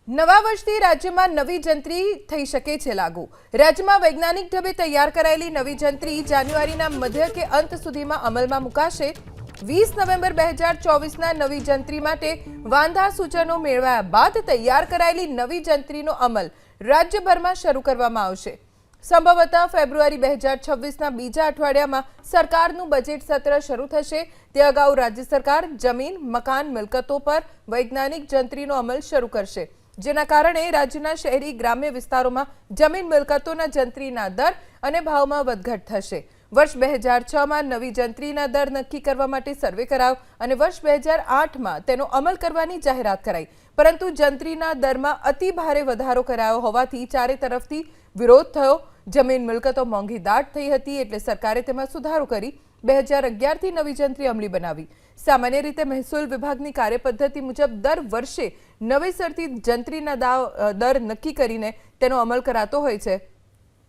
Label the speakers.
Speaker 1: નવા વર્ષથી રાજ્યમાં નવી જંત્રી થઈ શકે છે લાગુ। રાજ્યમાં વૈજ્ઞાનિક ઢબે તૈયાર કરાયેલી નવી જંત્રી જાન્યુઆરીના મધ્ય કે અંત સુધીમાં અમલમાં મુકાશે। 20 નવેમ્બર 2024ના નવી જંત્રી માટે વાંધા સૂચનો મેળવ્યા બાદ તૈયાર કરાયેલી નવી જંત્રીનો અમલ રાજ્યભરમાં શરૂ કરવામાં આવશે। સંભવતઃ ફેબ્રુઆરી 2026ના બીજા અઠવાડિયામાં સરકારનું બજેટ સત્ર શરૂ થશે। તે અગાઉ રાજ્ય સરકાર જમીન, મકાન, મિલકતો પર વૈજ્ઞાનિક જંત્રીનો અમલ શરૂ કરશે, જેના કારણે રાજ્યના શહેરી ગ્રામ્ય વિસ્તારોમાં જમીન મિલકતોના જંત્રીના દર અને ભાવમાં વધઘટ થશે। વર્ષ 2006માં નવી જંત્રીના દર નક્કી કરવા માટે સર્વે કરાયો અને વર્ષ 2008માં તેનો અમલ કરવાની જાહેરાત કરાઈ, પરંતુ જંત્રીના દરમાં અતિ ભારે વધારો કરાયો હોવાથી ચારે તરફથી વિરોધ થયો। જમીન મિલકતો મોંઘી દાટ થઈ હતી, એટલે સરકારે તેમાં સુધારો કરી 2011થી નવી જંત્રી અમલી બનાવી। સામાન્ય રીતે મહેસૂલ વિભાગની કાર્યપદ્ધતિ મુજબ દર વર્ષે નવેસરથી જંત્રીના દર નક્કી કરીને તેનો અમલ કરાતો હોય છે।